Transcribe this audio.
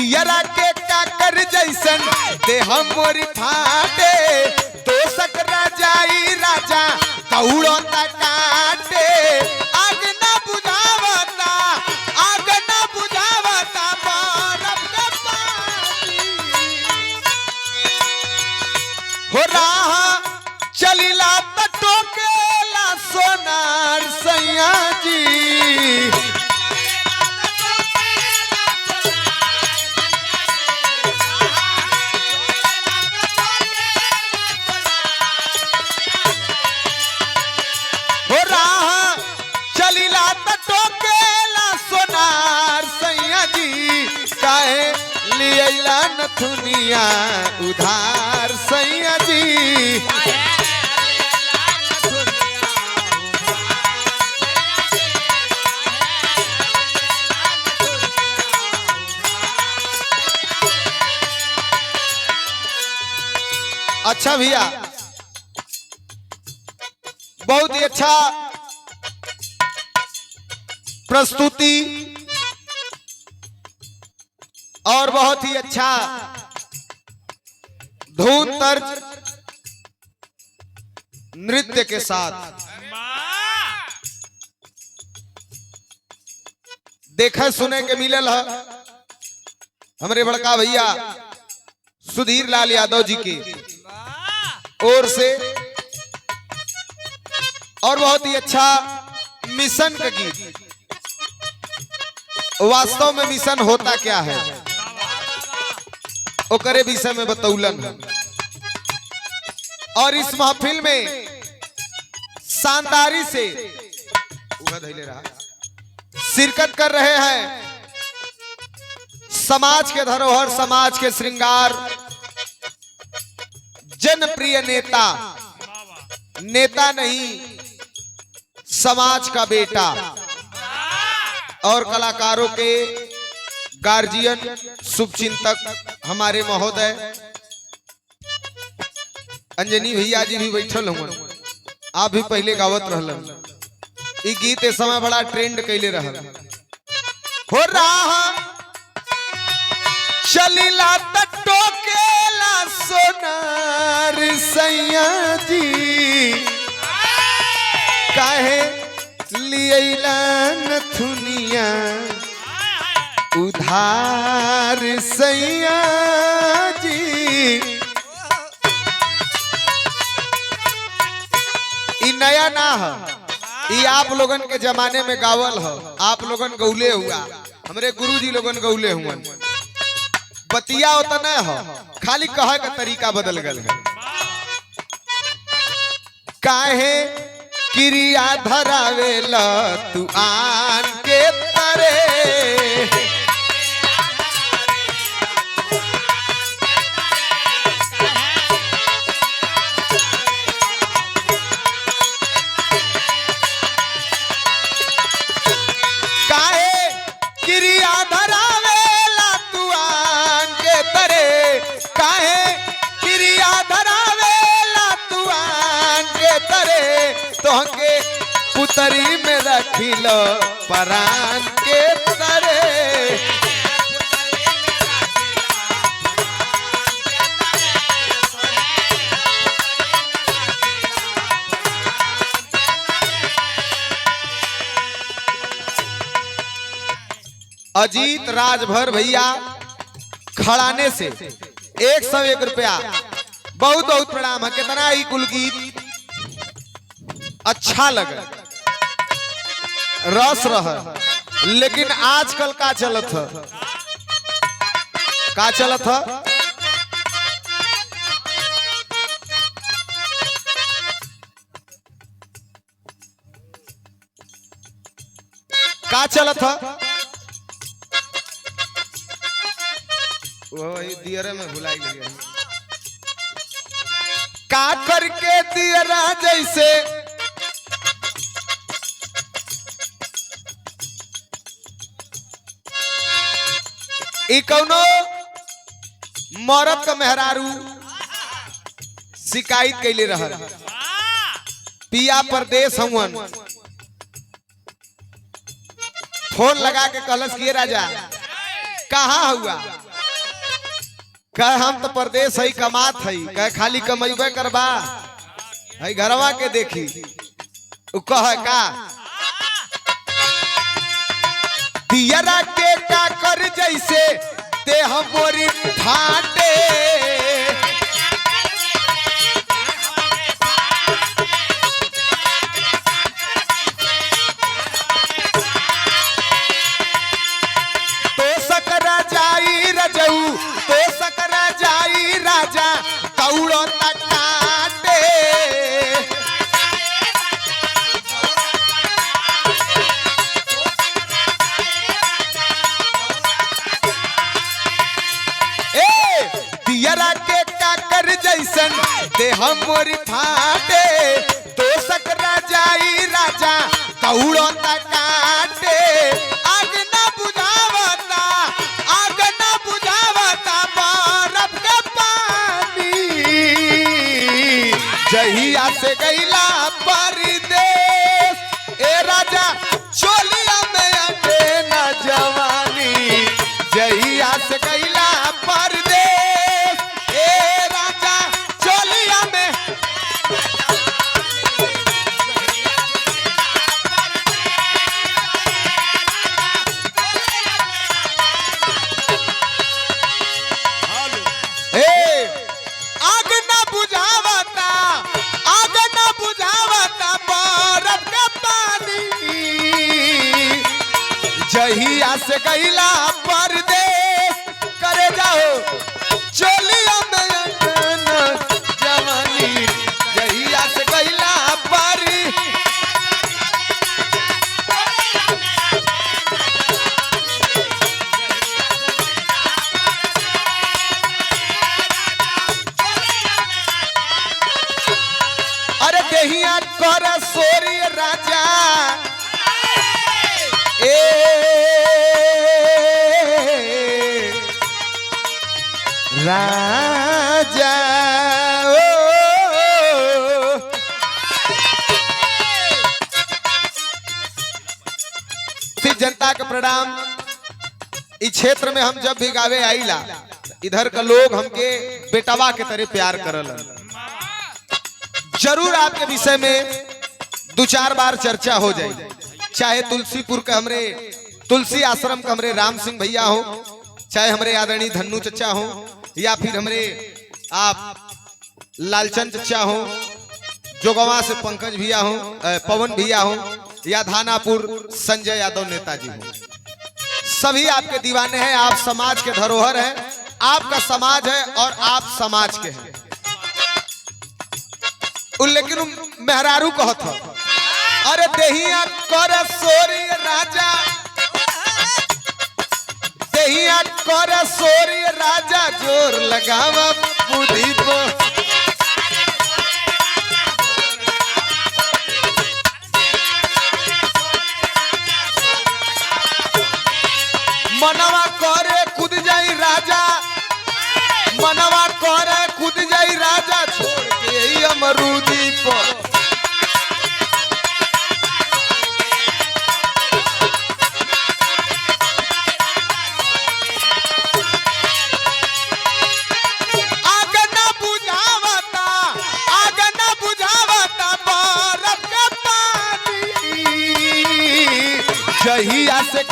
जियरा के काकर जैसन देह मोर फाटे तो सकरा जाई राजा कौड़ो काटे आग न बुझावता बरफ के पानी हो राह चलिला त टोकेला सोनार सैया जी हो राह चलिला त टोकेला सोनार सैया जी काहे लियला नथुनिया उधार सैया जी अच्छा भैया बहुत ही अच्छा प्रस्तुति और बहुत ही अच्छा धुन तर्ज नृत्य के साथ देखा सुने के मिलल है हमारे बड़का भैया सुधीर लाल यादव जी की ओर से और बहुत ही अच्छा मिशन का गीत वास्तव में मिशन होता क्या है ओकरे विषय में बतौलन है और इस महफिल में शानदारी से शिरकत कर रहे हैं समाज के धरोहर समाज के श्रृंगार जनप्रिय नेता नहीं समाज का बेटा और कलाकारों के गार्जियन शुभचिंतक हमारे महोदय अंजनी भैया जी भी बैठल हुआ आप भी पहले गावत रहलन ई गीत इस समय बड़ा ट्रेंड कैले रहल हो रहा चलिला त टोकेला सोनार सैया जी काहे लियला नथुनिया उधार सैया जी ई नया ना है ई आप लोगन के जमाने में गावल है आप लोगन गौले हुआ हमरे गुरुजी लोगन गौले हुआ बतिया होता न हो खाली कहे का तरीका बदल गल है काहे क्रिया धरावेला तू आन के तरे काहे क्रिया धरावेला तू आन के तरे काहे क्रिया धरावेला तू आन के तरे तोहके पुतरी में रखिलो परान के तरे अजीत राजभर भैया खड़ाने से 101 रुपया बहुत बहुत प्रणाम है कितना ही कुल गीत अच्छा लगे रस रह लेकिन आजकल का चलत है का चलत है का चलत है वही दियरे में भुलाई गया का करके दियरा जैसे ई कौनो मरद का मेहरारू शिकायत कैले रहल पिया परदेश हवन फोन लगा के कहलस कि राजा कहाँ हुआ कह हम तो परदेश है कमात है, कह खाली कमैबे करबा है घरवा के देखी। कह का दियरा के का कर जैसे देह मोरी फाटे, तो सकरा जाई रजऊ, तो सकरा जाई राजा कौड़ो तकाटे। दियरा के काकर जैसन देह मोरी फाटे, तो सकरा जाई राजा कौड़ो तकाटे। आग न बुझावता, आग न बुझावता बरफ के पानी, जहिया से गईला परदेश ए राजा चोलिया में अटे न जवानी, जहिया से गईला परदेश ए राजा चोलिया में। आग न बुझावता, आग न बुझावता बरफ के पानी, जहिया से गईला परदेश करे जाओ चोलिया में अटन जवानी, जहिया से गईला परी। अरे देहिया कर सोरी राजा राजा जनता का प्रणाम। इस क्षेत्र में हम जब भी गावे आईला इधर का लोग हमके बेटवा के तरह प्यार करल। जरूर आपके विषय में 2-4 बार चर्चा हो जाए, चाहे तुलसीपुर का हमरे तुलसी आश्रम का हमरे राम सिंह भैया हो, चाहे हमरे आदरणीय धन्नू चचा हो, या फिर हमरे आप लालचंद चचा हो, जोगवा से पंकज भैया हो, पवन भैया हो, या धानापुर संजय यादव नेताजी हो। सभी आपके दीवाने हैं, आप समाज के धरोहर हैं, आपका समाज है और आप समाज के हैं। लेकिन मेहरारू कहत हो अरे देहिया कर सोरी राजा, देहिया कर सोरी राजा जोर लगावा बुद्धि को। मनवा करे खुद जाई राजा, मनवा करे खुद जाई राजा छोड़ के अमरूदी पर। आग न बुझावता, आग न बुझावता बरफ के पानी, जहिया से